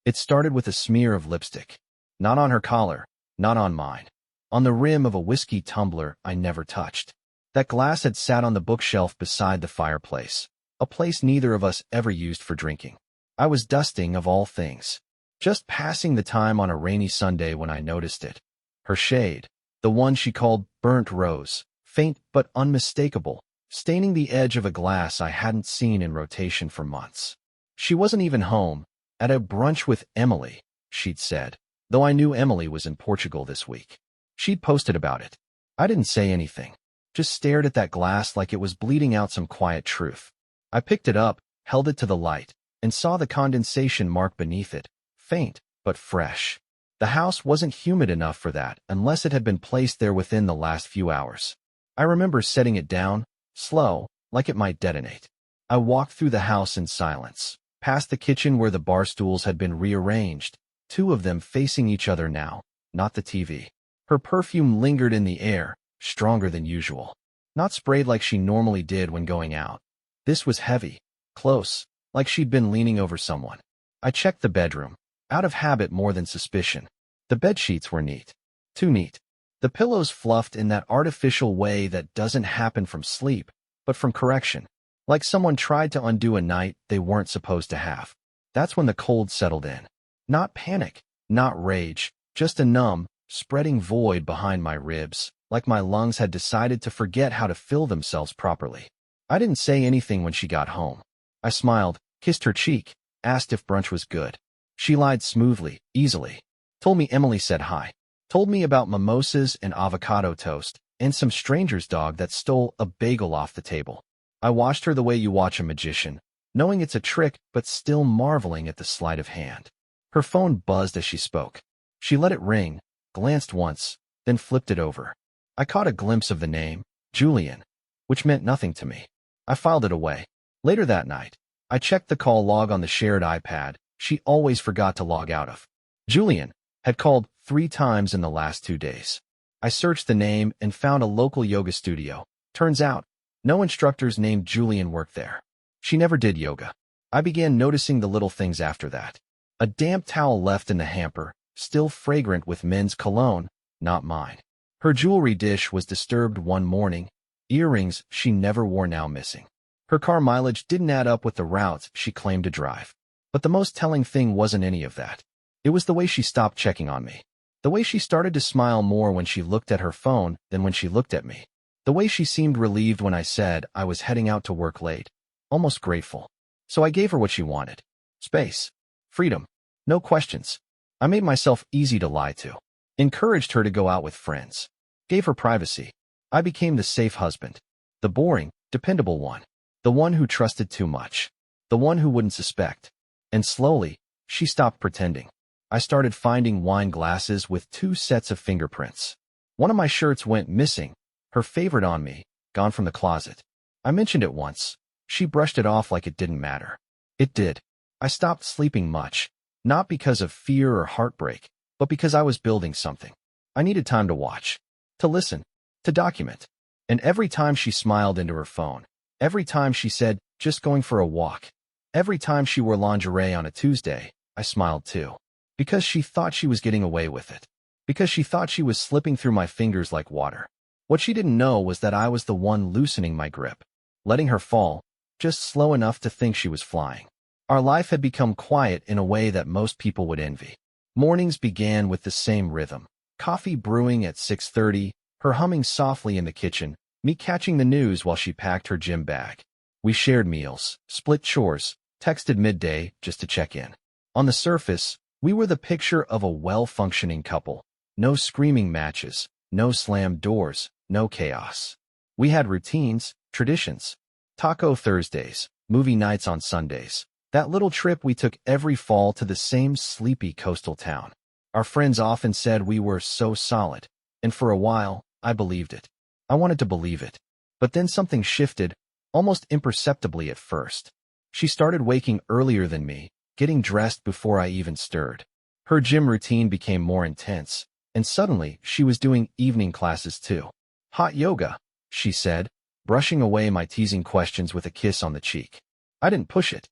It started with a smear of lipstick. Not on her collar, not on mine. On the rim of a whiskey tumbler I never touched. That glass had sat on the bookshelf beside the fireplace, a place neither of us ever used for drinking. I was dusting, of all things. Just passing the time on a rainy Sunday when I noticed it. Her shade, the one she called burnt rose, faint but unmistakable, staining the edge of a glass I hadn't seen in rotation for months. She wasn't even home. At a brunch with Emily, she'd said, though I knew Emily was in Portugal this week. She'd posted about it. I didn't say anything, just stared at that glass like it was bleeding out some quiet truth. I picked it up, held it to the light, and saw the condensation mark beneath it, faint but fresh. The house wasn't humid enough for that unless it had been placed there within the last few hours. I remember setting it down, slow, like it might detonate. I walked through the house in silence, past the kitchen where the bar stools had been rearranged, two of them facing each other now, not the TV. Her perfume lingered in the air, stronger than usual. Not sprayed like she normally did when going out. This was heavy, close, like she'd been leaning over someone. I checked the bedroom, out of habit more than suspicion. The bedsheets were neat. Too neat. The pillows fluffed in that artificial way that doesn't happen from sleep, but from correction. Like someone tried to undo a night they weren't supposed to have. That's when the cold settled in. Not panic, not rage, just a numb, spreading void behind my ribs, like my lungs had decided to forget how to fill themselves properly. I didn't say anything when she got home. I smiled, kissed her cheek, asked if brunch was good. She lied smoothly, easily. Told me Emily said hi. Told me about mimosas and avocado toast, and some stranger's dog that stole a bagel off the table. I watched her the way you watch a magician, knowing it's a trick but still marveling at the sleight of hand. Her phone buzzed as she spoke. She let it ring, glanced once, then flipped it over. I caught a glimpse of the name, Julian, which meant nothing to me. I filed it away. Later that night, I checked the call log on the shared iPad she always forgot to log out of. Julian had called 3 times in the last 2 days. I searched the name and found a local yoga studio. Turns out, no instructors named Julian worked there. She never did yoga. I began noticing the little things after that. A damp towel left in the hamper, still fragrant with men's cologne, not mine. Her jewelry dish was disturbed one morning, earrings she never wore now missing. Her car mileage didn't add up with the routes she claimed to drive. But the most telling thing wasn't any of that. It was the way she stopped checking on me. The way she started to smile more when she looked at her phone than when she looked at me. The way she seemed relieved when I said I was heading out to work late. Almost grateful. So I gave her what she wanted. Space. Freedom. No questions. I made myself easy to lie to. Encouraged her to go out with friends. Gave her privacy. I became the safe husband. The boring, dependable one. The one who trusted too much. The one who wouldn't suspect. And slowly, she stopped pretending. I started finding wine glasses with 2 sets of fingerprints. One of my shirts went missing, her favorite on me, gone from the closet. I mentioned it once. She brushed it off like it didn't matter. It did. I stopped sleeping much, not because of fear or heartbreak, but because I was building something. I needed time to watch, to listen, to document. And every time she smiled into her phone, every time she said, just going for a walk, every time she wore lingerie on a Tuesday, I smiled too. Because she thought she was getting away with it. Because she thought she was slipping through my fingers like water. What she didn't know was that I was the one loosening my grip, letting her fall, just slow enough to think she was flying. Our life had become quiet in a way that most people would envy. Mornings began with the same rhythm. Coffee brewing at 6:30, her humming softly in the kitchen, me catching the news while she packed her gym bag. We shared meals, split chores, texted midday just to check in. On the surface, we were the picture of a well-functioning couple. No screaming matches, no slammed doors, no chaos. We had routines, traditions. Taco Thursdays, movie nights on Sundays. That little trip we took every fall to the same sleepy coastal town. Our friends often said we were so solid, and for a while, I believed it. I wanted to believe it. But then something shifted, almost imperceptibly at first. She started waking earlier than me, getting dressed before I even stirred. Her gym routine became more intense, and suddenly she was doing evening classes too. Hot yoga, she said, brushing away my teasing questions with a kiss on the cheek. I didn't push it.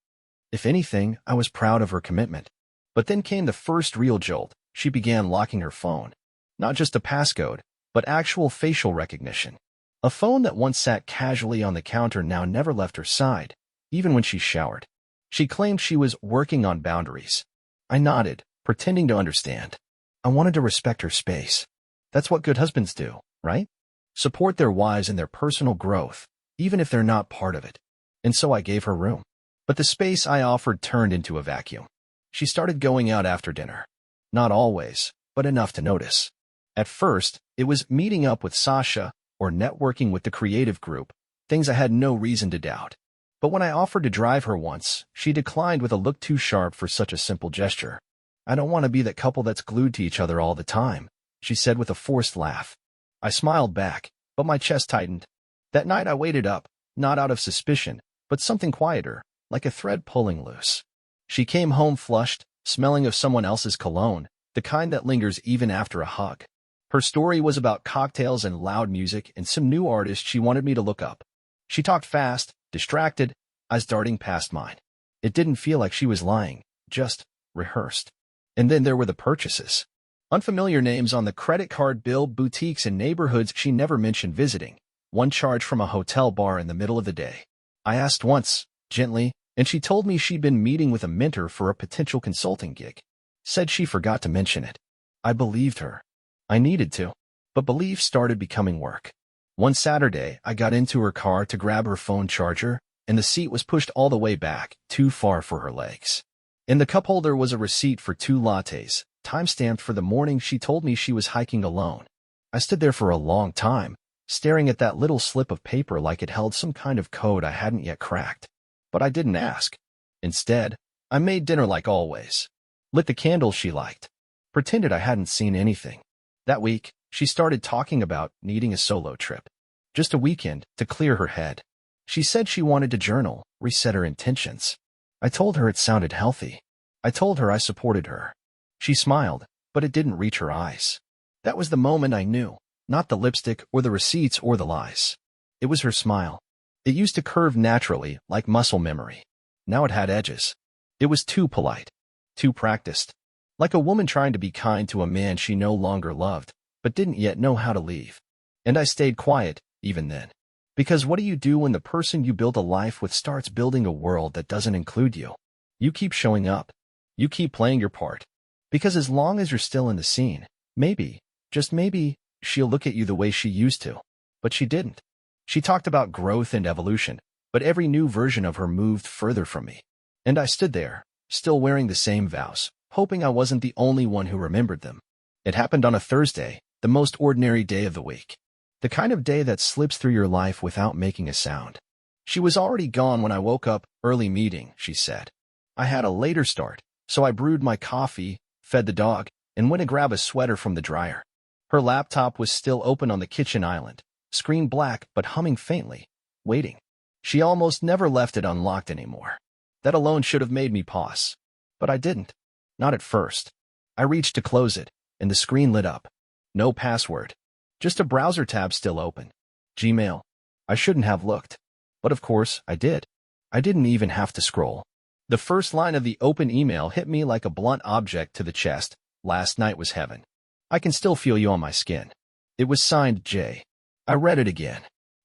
If anything, I was proud of her commitment. But then came the first real jolt. She began locking her phone. Not just a passcode, but actual facial recognition. A phone that once sat casually on the counter now never left her side, even when she showered. She claimed she was working on boundaries. I nodded, pretending to understand. I wanted to respect her space. That's what good husbands do, right? Support their wives in their personal growth, even if they're not part of it. And so I gave her room. But the space I offered turned into a vacuum. She started going out after dinner. Not always, but enough to notice. At first, it was meeting up with Sasha or networking with the creative group, things I had no reason to doubt. But when I offered to drive her once, she declined with a look too sharp for such a simple gesture. I don't want to be that couple that's glued to each other all the time, she said with a forced laugh. I smiled back, but my chest tightened. That night I waited up, not out of suspicion, but something quieter, like a thread pulling loose. She came home flushed, smelling of someone else's cologne, the kind that lingers even after a hug. Her story was about cocktails and loud music and some new artist she wanted me to look up. She talked fast, distracted, eyes darting past mine. It didn't feel like she was lying, just rehearsed. And then there were the purchases. Unfamiliar names on the credit card bill, boutiques and neighborhoods she never mentioned visiting. One charge from a hotel bar in the middle of the day. I asked once, gently, and she told me she'd been meeting with a mentor for a potential consulting gig. Said she forgot to mention it. I believed her. I needed to. But belief started becoming work. One Saturday, I got into her car to grab her phone charger, and the seat was pushed all the way back, too far for her legs. In the cup holder was a receipt for 2 lattes, time-stamped for the morning she told me she was hiking alone. I stood there for a long time, staring at that little slip of paper like it held some kind of code I hadn't yet cracked. But I didn't ask. Instead, I made dinner like always. Lit the candles she liked. Pretended I hadn't seen anything. That week, she started talking about needing a solo trip. Just a weekend to clear her head. She said she wanted to journal, reset her intentions. I told her it sounded healthy. I told her I supported her. She smiled, but it didn't reach her eyes. That was the moment I knew, not the lipstick or the receipts or the lies. It was her smile. It used to curve naturally, like muscle memory. Now it had edges. It was too polite. Too practiced. Like a woman trying to be kind to a man she no longer loved, but didn't yet know how to leave. And I stayed quiet, even then. Because what do you do when the person you build a life with starts building a world that doesn't include you? You keep showing up. You keep playing your part. Because as long as you're still in the scene, maybe, just maybe, she'll look at you the way she used to. But she didn't. She talked about growth and evolution, but every new version of her moved further from me. And I stood there, still wearing the same vows, hoping I wasn't the only one who remembered them. It happened on a Thursday, the most ordinary day of the week. The kind of day that slips through your life without making a sound. She was already gone when I woke up, early meeting, she said. I had a later start, so I brewed my coffee, fed the dog, and went to grab a sweater from the dryer. Her laptop was still open on the kitchen island, screen black but humming faintly, waiting. She almost never left it unlocked anymore. That alone should have made me pause. But I didn't. Not at first. I reached to close it, and the screen lit up. No password. Just a browser tab still open. Gmail. I shouldn't have looked. But of course, I did. I didn't even have to scroll. The first line of the open email hit me like a blunt object to the chest. Last night was heaven. I can still feel you on my skin. It was signed J. I read it again.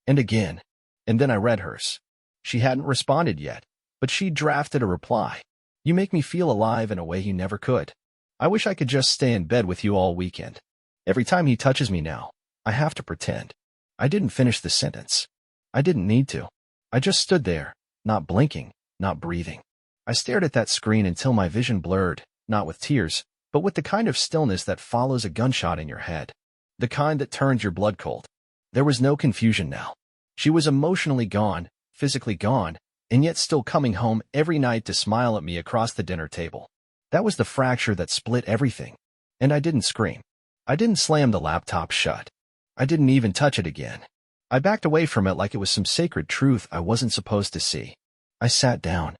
And again. And then I read hers. She hadn't responded yet, but she'd drafted a reply. You make me feel alive in a way you never could. I wish I could just stay in bed with you all weekend. Every time he touches me now, I have to pretend. I didn't finish the sentence. I didn't need to. I just stood there, not blinking, not breathing. I stared at that screen until my vision blurred, not with tears, but with the kind of stillness that follows a gunshot in your head. The kind that turns your blood cold. There was no confusion now. She was emotionally gone, physically gone, and yet still coming home every night to smile at me across the dinner table. That was the fracture that split everything. And I didn't scream. I didn't slam the laptop shut. I didn't even touch it again. I backed away from it like it was some sacred truth I wasn't supposed to see. I sat down.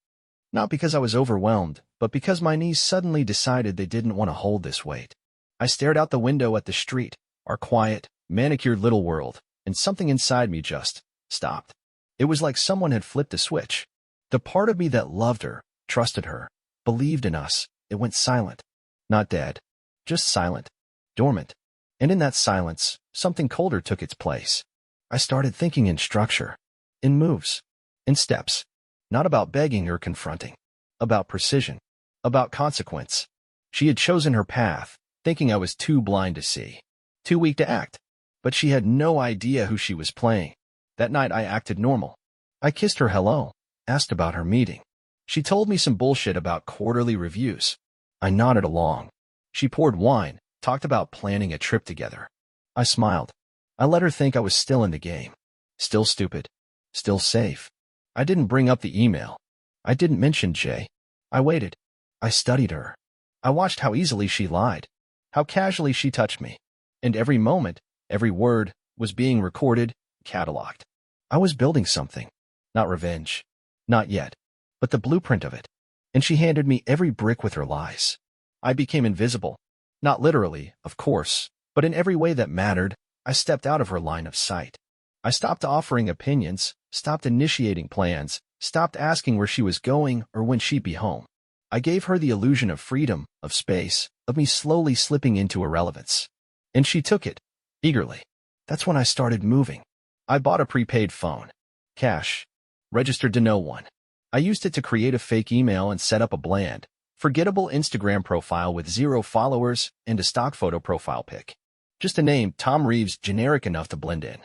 Not because I was overwhelmed, but because my knees suddenly decided they didn't want to hold this weight. I stared out the window at the street, our quiet, manicured little world, and something inside me just stopped. It was like someone had flipped a switch. The part of me that loved her, trusted her, believed in us, It went silent. Not dead. Just silent. Dormant. And in that silence, something colder took its place. I started thinking in structure. In moves. In steps. Not about begging or confronting. About precision. About consequence. She had chosen her path, thinking I was too blind to see. Too weak to act. But she had no idea who she was playing. That night I acted normal. I kissed her hello, asked about her meeting. She told me some bullshit about quarterly reviews. I nodded along. She poured wine, talked about planning a trip together. I smiled. I let her think I was still in the game. Still stupid. Still safe. I didn't bring up the email. I didn't mention Jay. I waited. I studied her. I watched how easily she lied. How casually she touched me. And every moment, every word, was being recorded, cataloged. I was building something. Not revenge. Not yet. But the blueprint of it. And she handed me every brick with her lies. I became invisible. Not literally, of course, but in every way that mattered. I stepped out of her line of sight. I stopped offering opinions, stopped initiating plans, stopped asking where she was going or when she'd be home. I gave her the illusion of freedom, of space, of me slowly slipping into irrelevance. And she took it, eagerly. That's when I started moving. I bought a prepaid phone. Cash. Registered to no one. I used it to create a fake email and set up a bland, forgettable Instagram profile with 0 followers and a stock photo profile pic. Just a name, Tom Reeves, generic enough to blend in.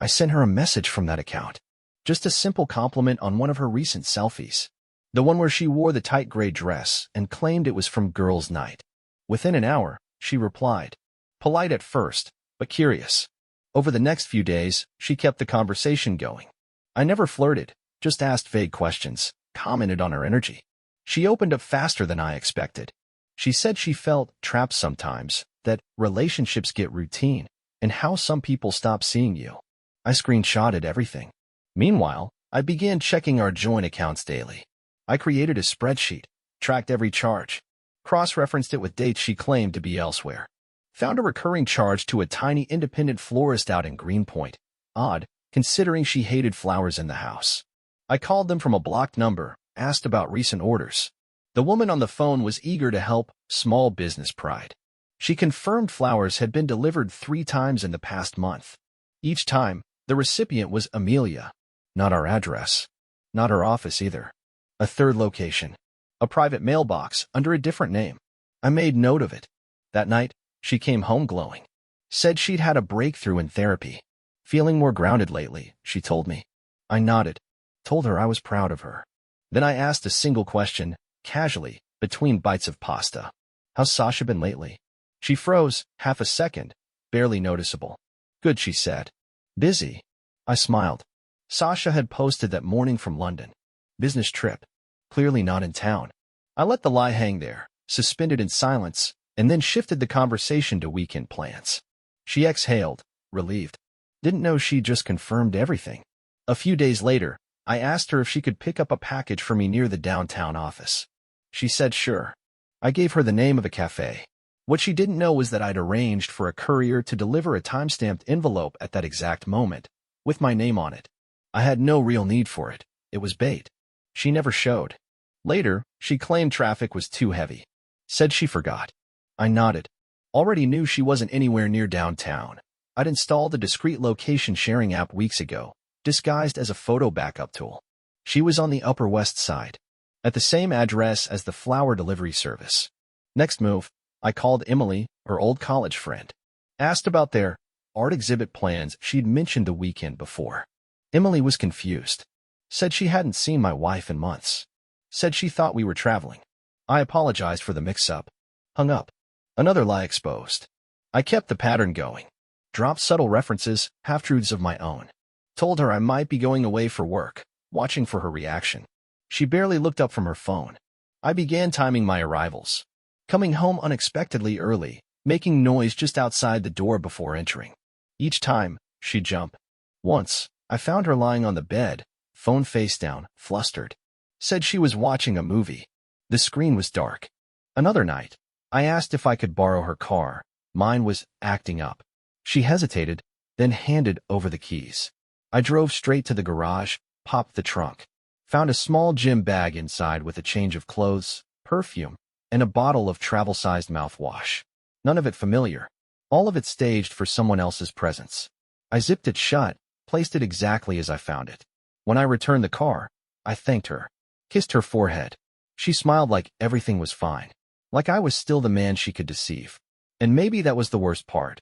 I sent her a message from that account. Just a simple compliment on one of her recent selfies. The one where she wore the tight gray dress and claimed it was from girls' night. Within an hour, she replied. Polite at first, but curious. Over the next few days, she kept the conversation going. I never flirted, just asked vague questions, commented on her energy. She opened up faster than I expected. She said she felt trapped sometimes, that relationships get routine, and how some people stop seeing you. I screenshotted everything. Meanwhile, I began checking our joint accounts daily. I created a spreadsheet, tracked every charge, cross-referenced it with dates she claimed to be elsewhere. Found a recurring charge to a tiny independent florist out in Greenpoint. Odd, considering she hated flowers in the house. I called them from a blocked number, asked about recent orders. The woman on the phone was eager to help, small business pride. She confirmed flowers had been delivered 3 times in the past month. Each time, the recipient was Amelia. Not our address. Not her office either. A third location. A private mailbox under a different name. I made note of it. That night, she came home glowing. Said she'd had a breakthrough in therapy. Feeling more grounded lately, she told me. I nodded. Told her I was proud of her. Then I asked a single question, casually, between bites of pasta. How's Sasha been lately? She froze, half a second, barely noticeable. Good, she said. Busy. I smiled. Sasha had posted that morning from London. Business trip. Clearly not in town. I let the lie hang there, suspended in silence, and then shifted the conversation to weekend plans. She exhaled, relieved. Didn't know she just confirmed everything. A few days later, I asked her if she could pick up a package for me near the downtown office. She said sure. I gave her the name of a cafe. What she didn't know was that I'd arranged for a courier to deliver a time-stamped envelope at that exact moment, with my name on it. I had no real need for it. It was bait. She never showed. Later, she claimed traffic was too heavy. Said she forgot. I nodded. Already knew she wasn't anywhere near downtown. I'd installed a discrete location sharing app weeks ago, disguised as a photo backup tool. She was on the Upper West Side, at the same address as the flower delivery service. Next move, I called Emily, her old college friend. Asked about their art exhibit plans she'd mentioned the weekend before. Emily was confused. Said she hadn't seen my wife in months. Said she thought we were traveling. I apologized for the mix-up. Hung up. Another lie exposed. I kept the pattern going. Dropped subtle references, half-truths of my own. Told her I might be going away for work, watching for her reaction. She barely looked up from her phone. I began timing my arrivals. Coming home unexpectedly early, making noise just outside the door before entering. Each time, she'd jump. Once, I found her lying on the bed, phone face down, flustered. Said she was watching a movie. The screen was dark. Another night, I asked if I could borrow her car. Mine was acting up. She hesitated, then handed over the keys. I drove straight to the garage, popped the trunk. Found a small gym bag inside with a change of clothes, perfume, and a bottle of travel-sized mouthwash. None of it familiar. All of it staged for someone else's presence. I zipped it shut, placed it exactly as I found it. When I returned the car, I thanked her, kissed her forehead. She smiled like everything was fine, like I was still the man she could deceive. And maybe that was the worst part.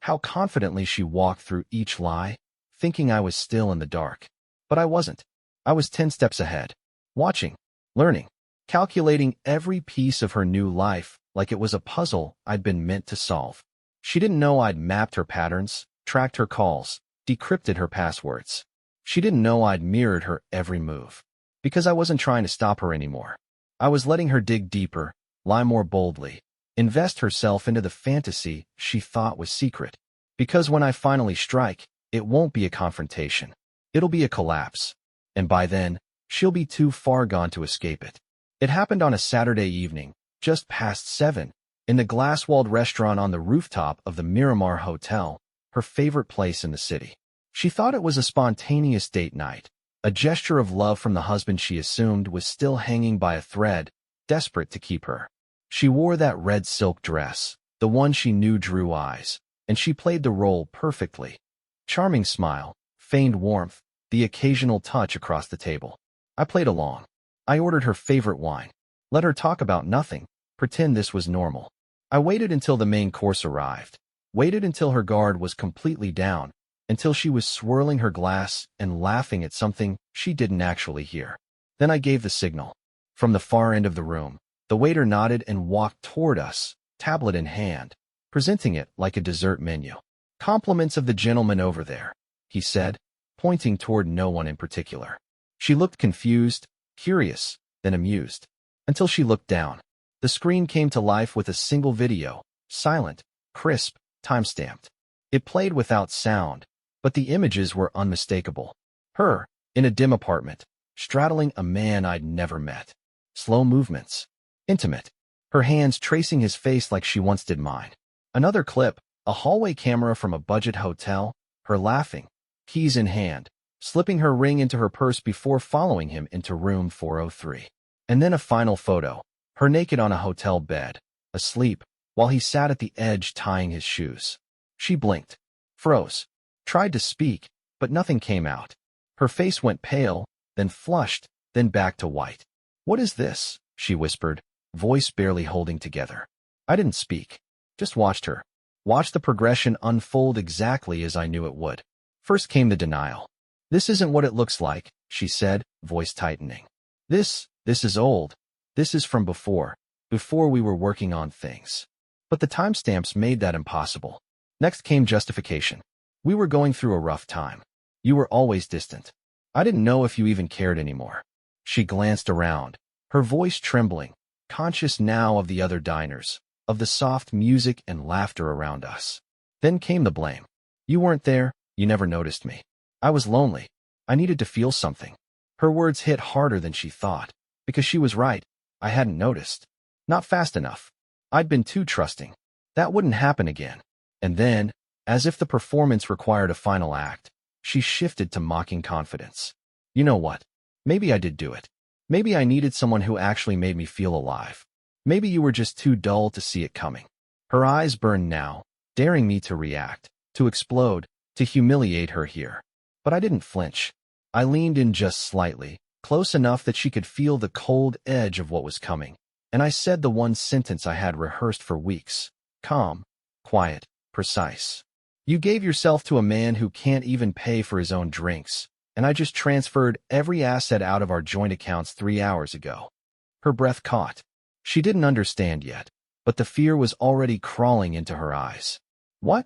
How confidently she walked through each lie, thinking I was still in the dark. But I wasn't. I was 10 steps ahead, watching, learning, calculating every piece of her new life like it was a puzzle I'd been meant to solve. She didn't know I'd mapped her patterns, tracked her calls, decrypted her passwords. She didn't know I'd mirrored her every move. Because I wasn't trying to stop her anymore. I was letting her dig deeper, lie more boldly, invest herself into the fantasy she thought was secret. Because when I finally strike, it won't be a confrontation. It'll be a collapse. And by then, she'll be too far gone to escape it. It happened on a Saturday evening, just past 7, in the glass-walled restaurant on the rooftop of the Miramar Hotel, her favorite place in the city. She thought it was a spontaneous date night, a gesture of love from the husband she assumed was still hanging by a thread, desperate to keep her. She wore that red silk dress, the one she knew drew eyes, and she played the role perfectly. Charming smile, feigned warmth, the occasional touch across the table. I played along. I ordered her favorite wine. Let her talk about nothing, pretend this was normal. I waited until the main course arrived. Waited until her guard was completely down, until she was swirling her glass and laughing at something she didn't actually hear. Then I gave the signal. From the far end of the room, the waiter nodded and walked toward us, tablet in hand, presenting it like a dessert menu. "Compliments of the gentleman over there," he said, pointing toward no one in particular. She looked confused, curious, then amused, until she looked down. The screen came to life with a single video, silent, crisp, time-stamped. It played without sound, but the images were unmistakable. Her, in a dim apartment, straddling a man I'd never met. Slow movements. Intimate. Her hands tracing his face like she once did mine. Another clip, a hallway camera from a budget hotel, her laughing, keys in hand, slipping her ring into her purse before following him into room 403. And then a final photo, her naked on a hotel bed, asleep, while he sat at the edge tying his shoes. She blinked, froze, tried to speak, but nothing came out. Her face went pale, then flushed, then back to white. "What is this?" she whispered, voice barely holding together. I didn't speak, just watched her. Watched the progression unfold exactly as I knew it would. First came the denial. "This isn't what it looks like," she said, voice tightening. This is old. This is from before we were working on things." But the timestamps made that impossible. Next came justification. "We were going through a rough time. You were always distant. I didn't know if you even cared anymore." She glanced around, her voice trembling, conscious now of the other diners, of the soft music and laughter around us. Then came the blame. "You weren't there, you never noticed me. I was lonely. I needed to feel something." Her words hit harder than she thought, because she was right. I hadn't noticed. Not fast enough. I'd been too trusting. That wouldn't happen again. And then, as if the performance required a final act, she shifted to mocking confidence. "You know what? Maybe I did do it. Maybe I needed someone who actually made me feel alive. Maybe you were just too dull to see it coming." Her eyes burned now, daring me to react, to explode, to humiliate her here. But I didn't flinch. I leaned in just slightly, close enough that she could feel the cold edge of what was coming, and I said the one sentence I had rehearsed for weeks. Calm, quiet, precise. "You gave yourself to a man who can't even pay for his own drinks, and I just transferred every asset out of our joint accounts 3 hours ago." Her breath caught. She didn't understand yet, but the fear was already crawling into her eyes. "What?"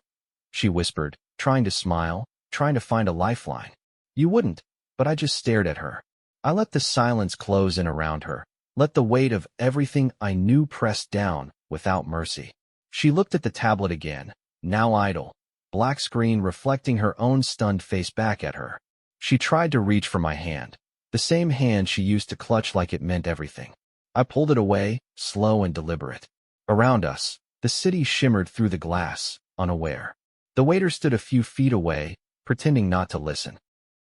she whispered, trying to smile, trying to find a lifeline. "You wouldn't," but I just stared at her. I let the silence close in around her, let the weight of everything I knew press down without mercy. She looked at the tablet again, now idle, black screen reflecting her own stunned face back at her. She tried to reach for my hand, the same hand she used to clutch like it meant everything. I pulled it away, slow and deliberate. Around us, the city shimmered through the glass, unaware. The waiter stood a few feet away, pretending not to listen.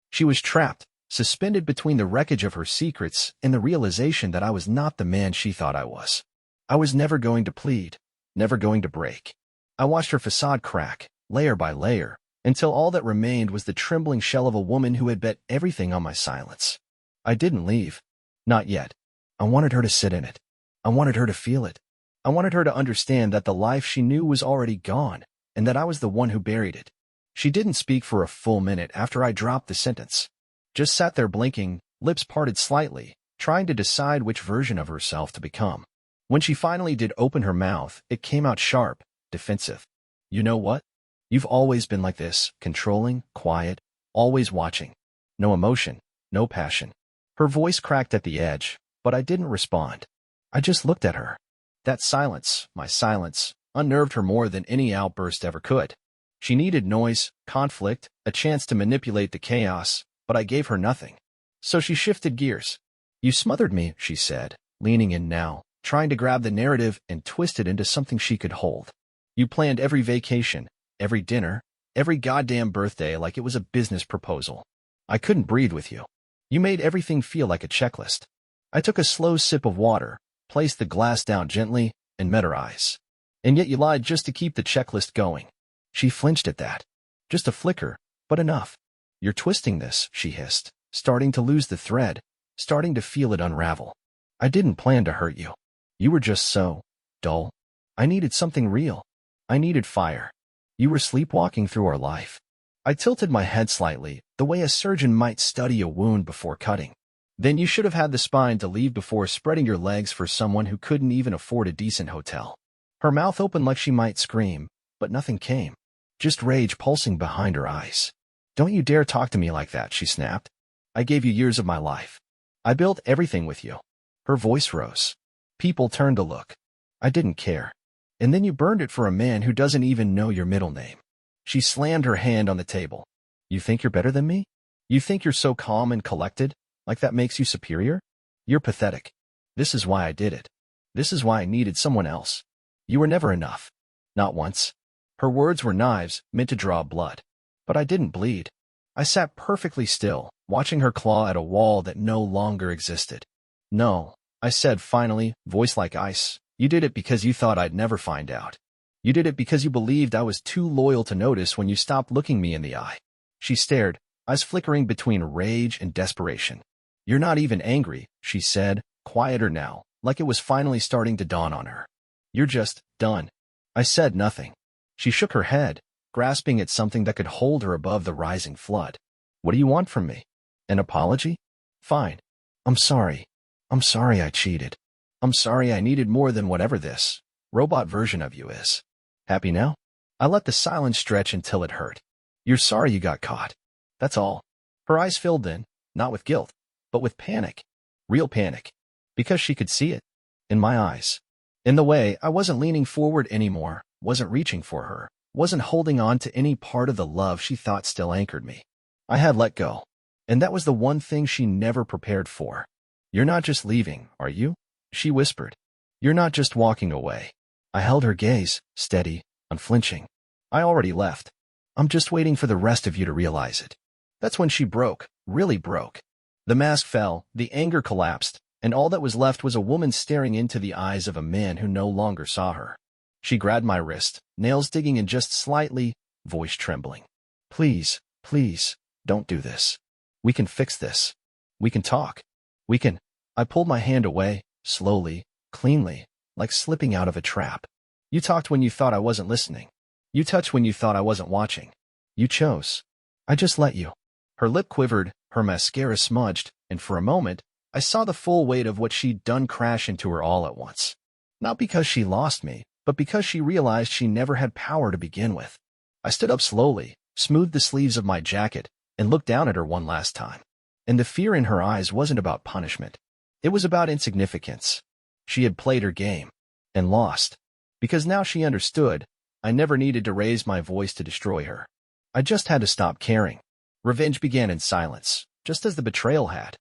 She was trapped, suspended between the wreckage of her secrets and the realization that I was not the man she thought I was. I was never going to plead, never going to break. I watched her facade crack, layer by layer, until all that remained was the trembling shell of a woman who had bet everything on my silence. I didn't leave. Not yet. I wanted her to sit in it. I wanted her to feel it. I wanted her to understand that the life she knew was already gone, and that I was the one who buried it. She didn't speak for a full minute after I dropped the sentence. Just sat there blinking, lips parted slightly, trying to decide which version of herself to become. When she finally did open her mouth, it came out sharp, defensive. You know what? You've always been like this, controlling, quiet, always watching. No emotion, no passion. Her voice cracked at the edge, but I didn't respond. I just looked at her. That silence, my silence, unnerved her more than any outburst ever could. She needed noise, conflict, a chance to manipulate the chaos, but I gave her nothing. So she shifted gears. You smothered me, she said, leaning in now, trying to grab the narrative and twist it into something she could hold. You planned every vacation, every dinner, every goddamn birthday like it was a business proposal. I couldn't breathe with you. You made everything feel like a checklist. I took a slow sip of water, placed the glass down gently, and met her eyes. And yet you lied just to keep the checklist going. She flinched at that. Just a flicker, but enough. You're twisting this, she hissed, starting to lose the thread, starting to feel it unravel. I didn't plan to hurt you. You were just so dull. I needed something real. I needed fire. You were sleepwalking through our life. I tilted my head slightly, the way a surgeon might study a wound before cutting. Then you should have had the spine to leave before spreading your legs for someone who couldn't even afford a decent hotel. Her mouth opened like she might scream, but nothing came. Just rage pulsing behind her eyes. Don't you dare talk to me like that, she snapped. I gave you years of my life. I built everything with you. Her voice rose. People turned to look. I didn't care. And then you burned it for a man who doesn't even know your middle name. She slammed her hand on the table. You think you're better than me? You think you're so calm and collected, like that makes you superior? You're pathetic. This is why I did it. This is why I needed someone else. You were never enough. Not once. Her words were knives, meant to draw blood. But I didn't bleed. I sat perfectly still, watching her claw at a wall that no longer existed. No, I said finally, voice like ice. You did it because you thought I'd never find out. You did it because you believed I was too loyal to notice when you stopped looking me in the eye. She stared, eyes flickering between rage and desperation. You're not even angry, she said, quieter now, like it was finally starting to dawn on her. You're just done. I said nothing. She shook her head, grasping at something that could hold her above the rising flood. What do you want from me? An apology? Fine. I'm sorry. I'm sorry I cheated. I'm sorry I needed more than whatever this robot version of you is. Happy now? I let the silence stretch until it hurt. You're sorry you got caught. That's all. Her eyes filled in, not with guilt, but with panic. Real panic. Because she could see it. In my eyes. In the way I wasn't leaning forward anymore, wasn't reaching for her, wasn't holding on to any part of the love she thought still anchored me. I had let go. And that was the one thing she never prepared for. You're not just leaving, are you? She whispered. You're not just walking away. I held her gaze, steady, unflinching. I already left. I'm just waiting for the rest of you to realize it. That's when she broke, really broke. The mask fell, the anger collapsed, and all that was left was a woman staring into the eyes of a man who no longer saw her. She grabbed my wrist, nails digging in just slightly, voice trembling. Please, please, don't do this. We can fix this. We can talk. We can. I pulled my hand away, slowly, cleanly, like slipping out of a trap. You talked when you thought I wasn't listening. You touched when you thought I wasn't watching. You chose. I just let you. Her lip quivered, her mascara smudged, and for a moment, I saw the full weight of what she'd done crash into her all at once. Not because she lost me, but because she realized she never had power to begin with. I stood up slowly, smoothed the sleeves of my jacket, and looked down at her one last time. And the fear in her eyes wasn't about punishment. It was about insignificance. She had played her game. And lost. Because now she understood, I never needed to raise my voice to destroy her. I just had to stop caring. Revenge began in silence, just as the betrayal had.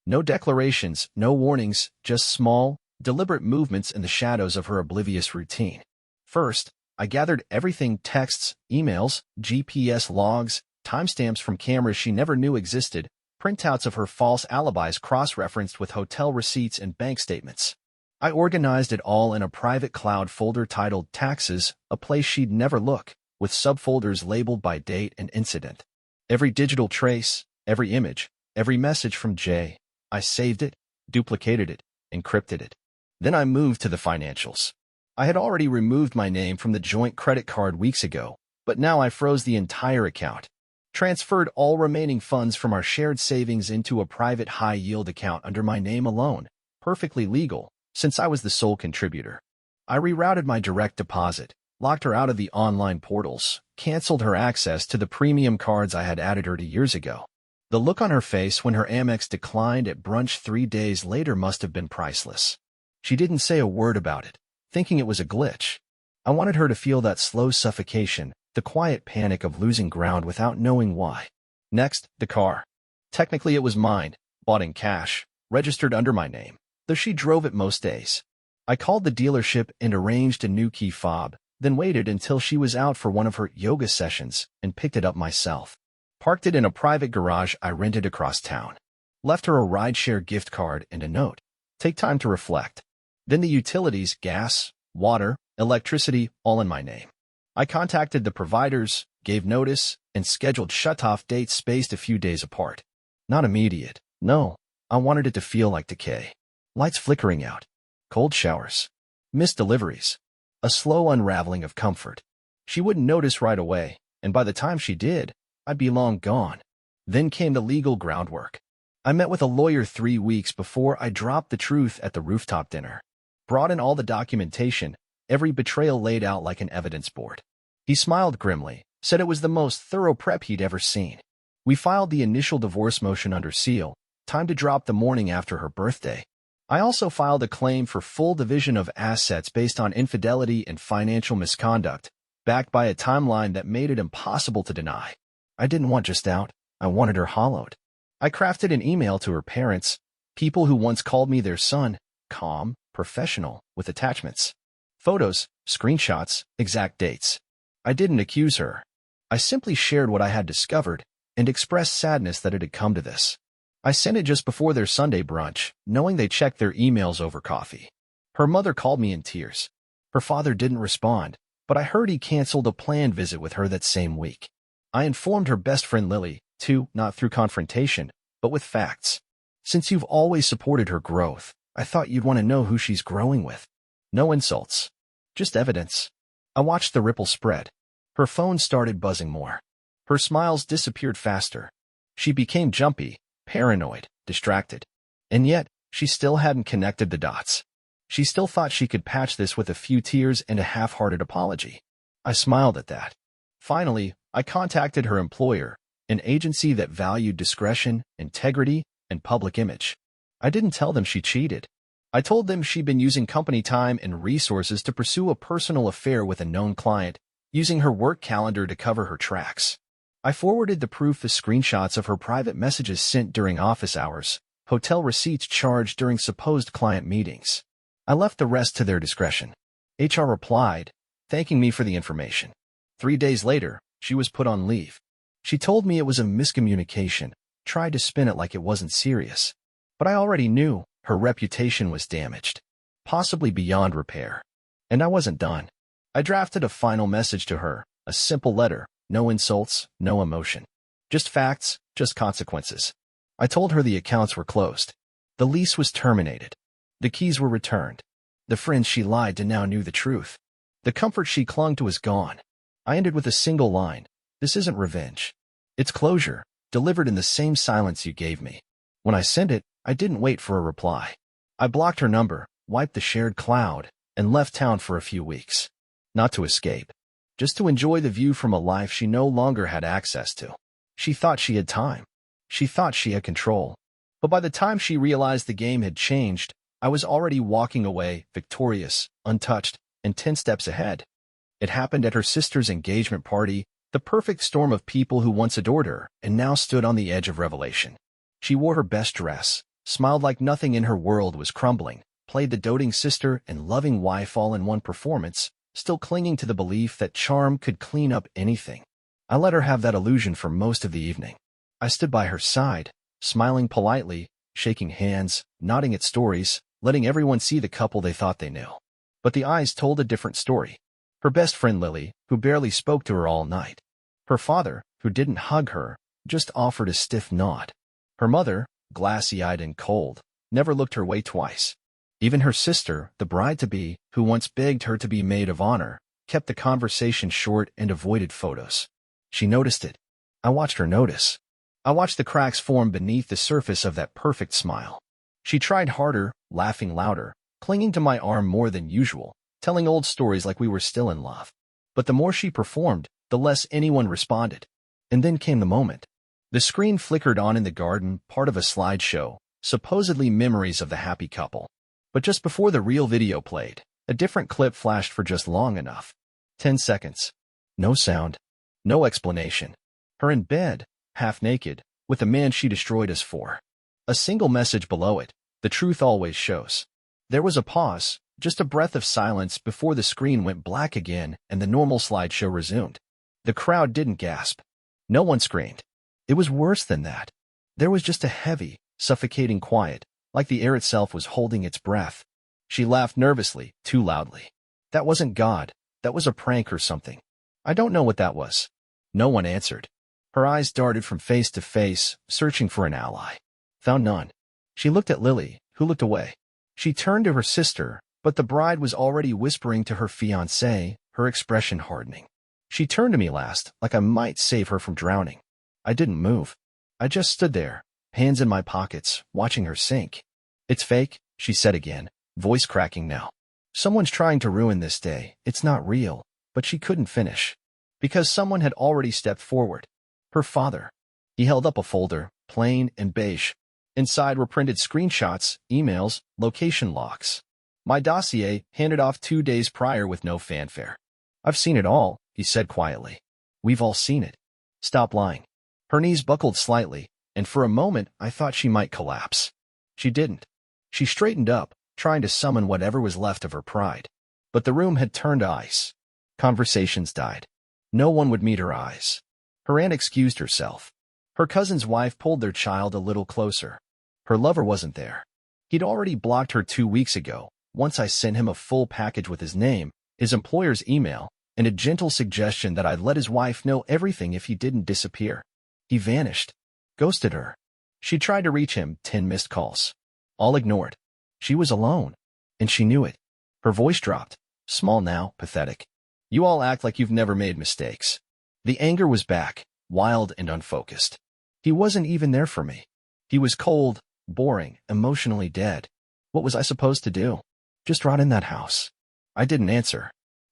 No declarations, no warnings, just small, deliberate movements in the shadows of her oblivious routine. First, I gathered everything: texts, emails, GPS logs, timestamps from cameras she never knew existed, printouts of her false alibis cross-referenced with hotel receipts and bank statements. I organized it all in a private cloud folder titled Taxes, a place she'd never look, with subfolders labeled by date and incident. Every digital trace, every image, every message from Jay. I saved it, duplicated it, encrypted it. Then I moved to the financials. I had already removed my name from the joint credit card weeks ago, but now I froze the entire account. Transferred all remaining funds from our shared savings into a private high-yield account under my name alone, perfectly legal, since I was the sole contributor. I rerouted my direct deposit, locked her out of the online portals, canceled her access to the premium cards I had added her to years ago. The look on her face when her Amex declined at brunch 3 days later must have been priceless. She didn't say a word about it, thinking it was a glitch. I wanted her to feel that slow suffocation, the quiet panic of losing ground without knowing why. Next, the car. Technically it was mine, bought in cash, registered under my name, though she drove it most days. I called the dealership and arranged a new key fob, then waited until she was out for one of her yoga sessions and picked it up myself. Parked it in a private garage I rented across town. Left her a rideshare gift card and a note. Take time to reflect. Then the utilities, gas, water, electricity, all in my name. I contacted the providers, gave notice, and scheduled shut-off dates spaced a few days apart. Not immediate. No, I wanted it to feel like decay. Lights flickering out. Cold showers. Missed deliveries. A slow unraveling of comfort. She wouldn't notice right away, and by the time she did, I'd be long gone. Then came the legal groundwork. I met with a lawyer 3 weeks before I dropped the truth at the rooftop dinner. Brought in all the documentation, every betrayal laid out like an evidence board. He smiled grimly, said it was the most thorough prep he'd ever seen. We filed the initial divorce motion under seal, time to drop the morning after her birthday. I also filed a claim for full division of assets based on infidelity and financial misconduct, backed by a timeline that made it impossible to deny. I didn't want just out, I wanted her hollowed. I crafted an email to her parents, people who once called me their son, calm, professional, with attachments. Photos, screenshots, exact dates. I didn't accuse her. I simply shared what I had discovered and expressed sadness that it had come to this. I sent it just before their Sunday brunch, knowing they checked their emails over coffee. Her mother called me in tears. Her father didn't respond, but I heard he canceled a planned visit with her that same week. I informed her best friend Lily, too, not through confrontation, but with facts. Since you've always supported her growth, I thought you'd want to know who she's growing with. No insults. Just evidence. I watched the ripple spread. Her phone started buzzing more. Her smiles disappeared faster. She became jumpy, paranoid, distracted. And yet, she still hadn't connected the dots. She still thought she could patch this with a few tears and a half-hearted apology. I smiled at that. Finally, I contacted her employer, an agency that valued discretion, integrity, and public image. I didn't tell them she cheated. I told them she'd been using company time and resources to pursue a personal affair with a known client, using her work calendar to cover her tracks. I forwarded the proof as screenshots of her private messages sent during office hours, hotel receipts charged during supposed client meetings. I left the rest to their discretion. HR replied, thanking me for the information. 3 days later, she was put on leave. She told me it was a miscommunication, tried to spin it like it wasn't serious. But I already knew her reputation was damaged, possibly beyond repair. And I wasn't done. I drafted a final message to her, a simple letter, no insults, no emotion. Just facts, just consequences. I told her the accounts were closed. The lease was terminated. The keys were returned. The friends she lied to now knew the truth. The comfort she clung to was gone. I ended with a single line. This isn't revenge. It's closure, delivered in the same silence you gave me. When I sent it, I didn't wait for a reply. I blocked her number, wiped the shared cloud, and left town for a few weeks. Not to escape. Just to enjoy the view from a life she no longer had access to. She thought she had time. She thought she had control. But by the time she realized the game had changed, I was already walking away, victorious, untouched, and 10 steps ahead. It happened at her sister's engagement party, the perfect storm of people who once adored her and now stood on the edge of revelation. She wore her best dress, smiled like nothing in her world was crumbling, played the doting sister and loving wife all in one performance, still clinging to the belief that charm could clean up anything. I let her have that illusion for most of the evening. I stood by her side, smiling politely, shaking hands, nodding at stories, letting everyone see the couple they thought they knew. But the eyes told a different story. Her best friend Lily, who barely spoke to her all night. Her father, who didn't hug her, just offered a stiff nod. Her mother, glassy-eyed and cold, never looked her way twice. Even her sister, the bride-to-be, who once begged her to be maid of honor, kept the conversation short and avoided photos. She noticed it. I watched her notice. I watched the cracks form beneath the surface of that perfect smile. She tried harder, laughing louder, clinging to my arm more than usual, telling old stories like we were still in love. But the more she performed, the less anyone responded. And then came the moment. The screen flickered on in the garden, part of a slideshow, supposedly memories of the happy couple. But just before the real video played, a different clip flashed for just long enough. 10 seconds. No sound. No explanation. Her in bed, half naked, with a man she destroyed us for. A single message below it. The truth always shows. There was a pause, just a breath of silence before the screen went black again and the normal slideshow resumed. The crowd didn't gasp. No one screamed. It was worse than that. There was just a heavy, suffocating quiet, like the air itself was holding its breath. She laughed nervously, too loudly. That wasn't God. That was a prank or something. I don't know what that was. No one answered. Her eyes darted from face to face, searching for an ally. Found none. She looked at Lily, who looked away. She turned to her sister, but the bride was already whispering to her fiancé, her expression hardening. She turned to me last, like I might save her from drowning. I didn't move. I just stood there, hands in my pockets, watching her sink. It's fake, she said again, voice cracking now. Someone's trying to ruin this day. It's not real. But she couldn't finish. Because someone had already stepped forward. Her father. He held up a folder, plain and beige. Inside were printed screenshots, emails, location logs. My dossier, handed off 2 days prior with no fanfare. I've seen it all, he said quietly. We've all seen it. Stop lying. Her knees buckled slightly, and for a moment I thought she might collapse. She didn't. She straightened up, trying to summon whatever was left of her pride. But the room had turned to ice. Conversations died. No one would meet her eyes. Her aunt excused herself. Her cousin's wife pulled their child a little closer. Her lover wasn't there. He'd already blocked her 2 weeks ago, once I sent him a full package with his name, his employer's email, and a gentle suggestion that I'd let his wife know everything if he didn't disappear. He vanished. Ghosted her. She tried to reach him, 10 missed calls. All ignored. She was alone. And she knew it. Her voice dropped. Small now, pathetic. You all act like you've never made mistakes. The anger was back, wild and unfocused. He wasn't even there for me. He was cold, boring, emotionally dead. What was I supposed to do? Just rot in that house. I didn't answer.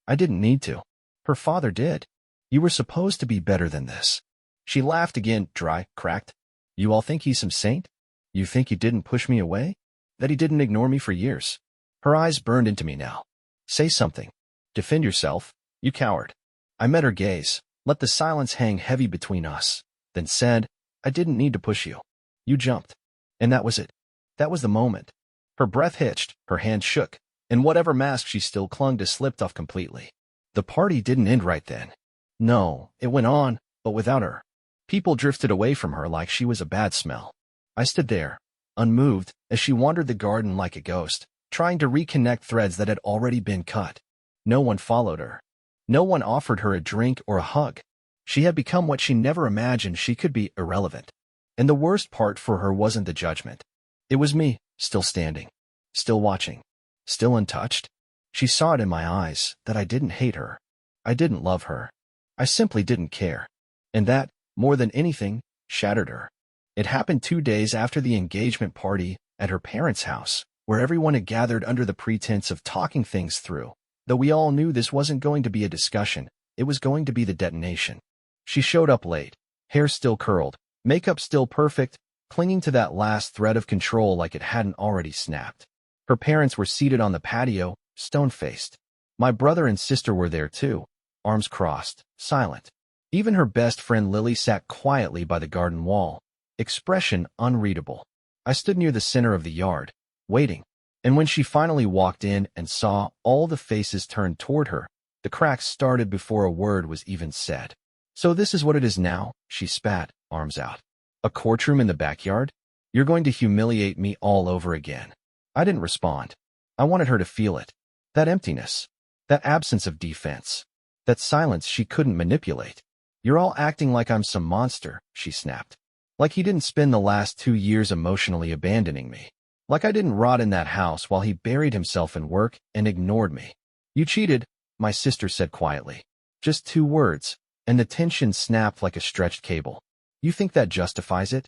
I didn't need to. Her father did. You were supposed to be better than this. She laughed again, dry, cracked. You all think he's some saint? You think he didn't push me away? That he didn't ignore me for years? Her eyes burned into me now. Say something. Defend yourself, you coward. I met her gaze, let the silence hang heavy between us, then said, I didn't need to push you. You jumped. And that was it. That was the moment. Her breath hitched, her hand shook, and whatever mask she still clung to slipped off completely. The party didn't end right then. No, it went on, but without her. People drifted away from her like she was a bad smell. I stood there, unmoved, as she wandered the garden like a ghost, trying to reconnect threads that had already been cut. No one followed her. No one offered her a drink or a hug. She had become what she never imagined she could be, irrelevant. And the worst part for her wasn't the judgment. It was me, still standing, still watching, still untouched. She saw it in my eyes, that I didn't hate her. I didn't love her. I simply didn't care. And that, more than anything, shattered her. It happened 2 days after the engagement party at her parents' house, where everyone had gathered under the pretense of talking things through. Though we all knew this wasn't going to be a discussion, it was going to be the detonation. She showed up late, hair still curled, makeup still perfect, clinging to that last thread of control like it hadn't already snapped. Her parents were seated on the patio, stone-faced. My brother and sister were there too, arms crossed, silent. Even her best friend Lily sat quietly by the garden wall, expression unreadable. I stood near the center of the yard, waiting. And when she finally walked in and saw all the faces turned toward her, the cracks started before a word was even said. So this is what it is now, she spat, arms out. A courtroom in the backyard? You're going to humiliate me all over again. I didn't respond. I wanted her to feel it. That emptiness. That absence of defense. That silence she couldn't manipulate. You're all acting like I'm some monster, she snapped. Like he didn't spend the last 2 years emotionally abandoning me. Like I didn't rot in that house while he buried himself in work and ignored me. You cheated, my sister said quietly. Just 2 words, and the tension snapped like a stretched cable. You think that justifies it?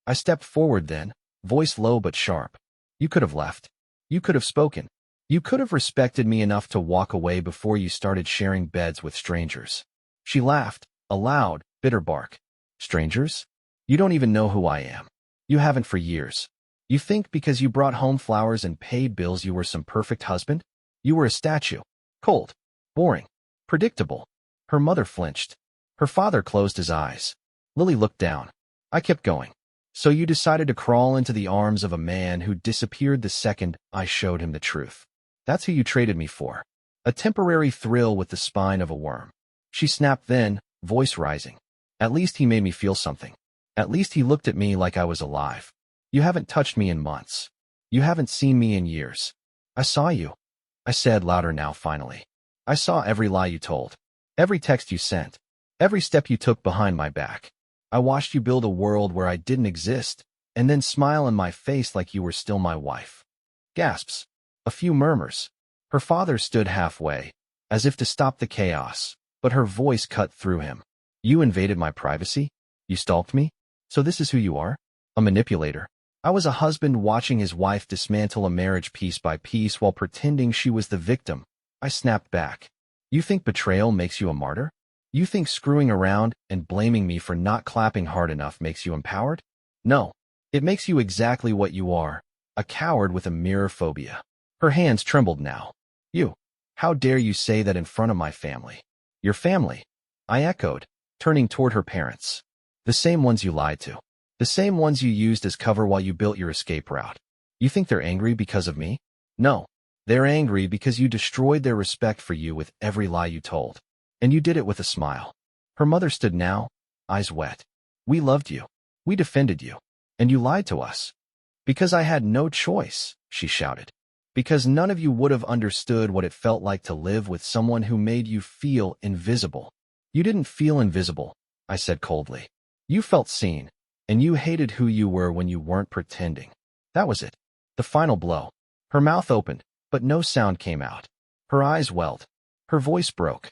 I stepped forward then, voice low but sharp. You could have left. You could have spoken. You could have respected me enough to walk away before you started sharing beds with strangers. She laughed, a loud, bitter bark. Strangers? You don't even know who I am. You haven't for years. You think because you brought home flowers and paid bills you were some perfect husband? You were a statue. Cold. Boring. Predictable. Her mother flinched. Her father closed his eyes. Lily looked down. I kept going. So you decided to crawl into the arms of a man who disappeared the second I showed him the truth. That's who you traded me for. A temporary thrill with the spine of a worm. She snapped then, voice rising. At least he made me feel something. At least he looked at me like I was alive. You haven't touched me in months. You haven't seen me in years. I saw you. I said louder now finally. I saw every lie you told. Every text you sent. Every step you took behind my back. I watched you build a world where I didn't exist, and then smile in my face like you were still my wife. Gasps. A few murmurs. Her father stood halfway, as if to stop the chaos, but her voice cut through him. You invaded my privacy? You stalked me? So this is who you are? A manipulator. I was a husband watching his wife dismantle a marriage piece by piece while pretending she was the victim. I snapped back. You think betrayal makes you a martyr? You think screwing around and blaming me for not clapping hard enough makes you empowered? No. It makes you exactly what you are, a coward with a mirror phobia. Her hands trembled now. You. How dare you say that in front of my family? Your family? I echoed, turning toward her parents. The same ones you lied to. The same ones you used as cover while you built your escape route. You think they're angry because of me? No. They're angry because you destroyed their respect for you with every lie you told. And you did it with a smile. Her mother stood now, eyes wet. We loved you. We defended you. And you lied to us. Because I had no choice, she shouted. Because none of you would have understood what it felt like to live with someone who made you feel invisible. You didn't feel invisible, I said coldly. You felt seen, and you hated who you were when you weren't pretending. That was it. The final blow. Her mouth opened, but no sound came out. Her eyes welled. Her voice broke.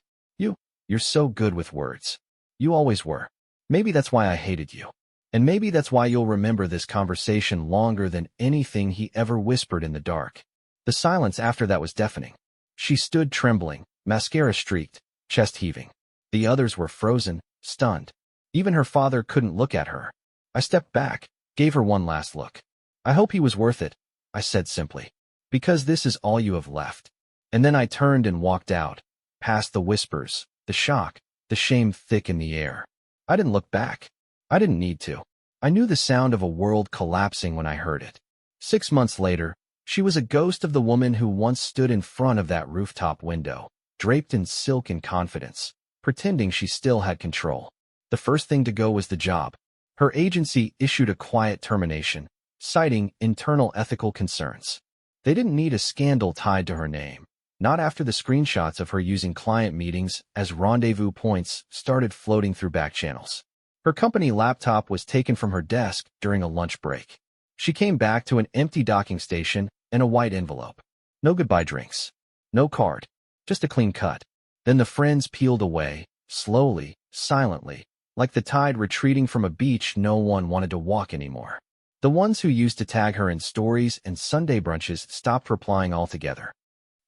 You're so good with words. You always were. Maybe that's why I hated you. And maybe that's why you'll remember this conversation longer than anything he ever whispered in the dark. The silence after that was deafening. She stood trembling, mascara streaked, chest heaving. The others were frozen, stunned. Even her father couldn't look at her. I stepped back, gave her one last look. I hope he was worth it, I said simply. Because this is all you have left. And then I turned and walked out, past the whispers, the shock, the shame thick in the air. I didn't look back. I didn't need to. I knew the sound of a world collapsing when I heard it. 6 months later, she was a ghost of the woman who once stood in front of that rooftop window, draped in silk and confidence, pretending she still had control. The first thing to go was the job. Her agency issued a quiet termination, citing internal ethical concerns. They didn't need a scandal tied to her name. Not after the screenshots of her using client meetings as rendezvous points started floating through back channels. Her company laptop was taken from her desk during a lunch break. She came back to an empty docking station and a white envelope. No goodbye drinks. No card. Just a clean cut. Then the friends peeled away, slowly, silently, like the tide retreating from a beach no one wanted to walk anymore. The ones who used to tag her in stories and Sunday brunches stopped replying altogether.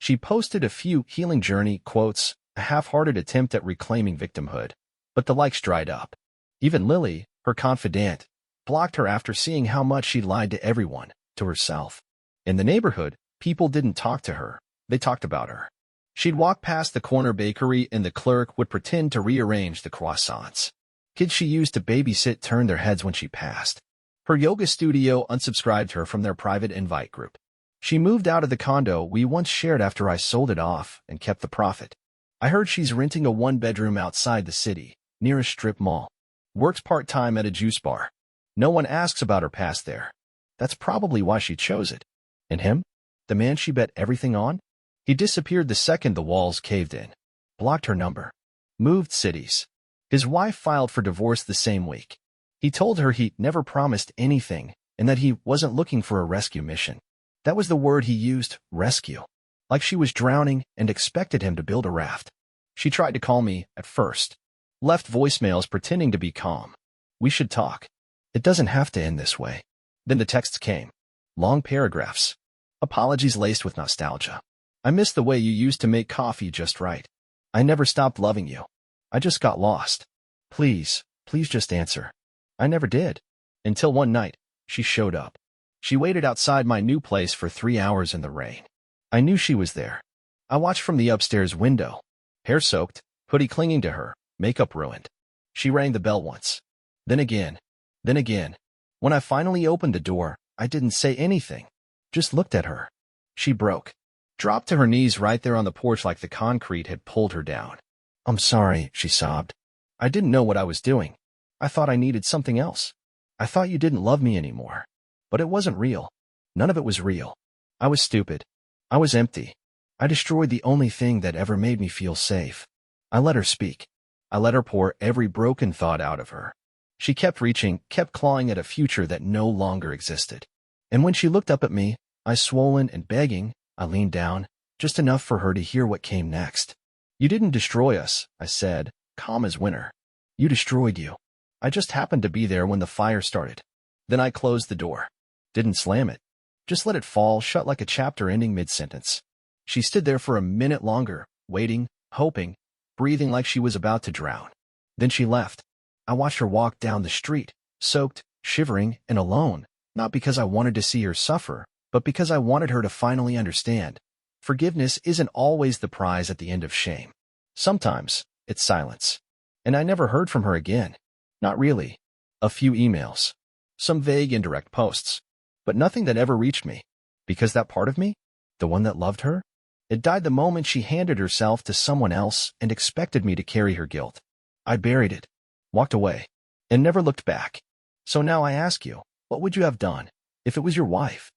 She posted a few healing journey quotes, a half-hearted attempt at reclaiming victimhood, but the likes dried up. Even Lily, her confidant, blocked her after seeing how much she lied to everyone, to herself. In the neighborhood, people didn't talk to her, they talked about her. She'd walk past the corner bakery and the clerk would pretend to rearrange the croissants. Kids she used to babysit turned their heads when she passed. Her yoga studio unsubscribed her from their private invite group. She moved out of the condo we once shared after I sold it off and kept the profit. I heard she's renting a 1-bedroom outside the city, near a strip mall. Works part-time at a juice bar. No one asks about her past there. That's probably why she chose it. And him? The man she bet everything on? He disappeared the second the walls caved in. Blocked her number. Moved cities. His wife filed for divorce the same week. He told her he never promised anything and that he wasn't looking for a rescue mission. That was the word he used, rescue. Like she was drowning and expected him to build a raft. She tried to call me at first. Left voicemails pretending to be calm. We should talk. It doesn't have to end this way. Then the texts came. Long paragraphs. Apologies laced with nostalgia. I miss the way you used to make coffee just right. I never stopped loving you. I just got lost. Please just answer. I never did. Until one night, she showed up. She waited outside my new place for 3 hours in the rain. I knew she was there. I watched from the upstairs window. Hair soaked, hoodie clinging to her, makeup ruined. She rang the bell once. Then again. Then again. When I finally opened the door, I didn't say anything. Just looked at her. She broke. Dropped to her knees right there on the porch like the concrete had pulled her down. I'm sorry, she sobbed. I didn't know what I was doing. I thought I needed something else. I thought you didn't love me anymore. But it wasn't real. None of it was real. I was stupid. I was empty. I destroyed the only thing that ever made me feel safe. I let her speak. I let her pour every broken thought out of her. She kept reaching, kept clawing at a future that no longer existed. And when she looked up at me, eyes swollen and begging, I leaned down, just enough for her to hear what came next. You didn't destroy us, I said, calm as winter. You destroyed you. I just happened to be there when the fire started. Then I closed the door. Didn't slam it. Just let it fall shut like a chapter ending mid-sentence. She stood there for a minute longer, waiting, hoping, breathing like she was about to drown. Then she left. I watched her walk down the street, soaked, shivering, and alone, not because I wanted to see her suffer, but because I wanted her to finally understand. Forgiveness isn't always the prize at the end of shame. Sometimes, it's silence. And I never heard from her again. Not really. A few emails. Some vague indirect posts. But nothing that ever reached me. Because that part of me, the one that loved her, it died the moment she handed herself to someone else and expected me to carry her guilt. I buried it, walked away, and never looked back. So now I ask you, what would you have done if it was your wife?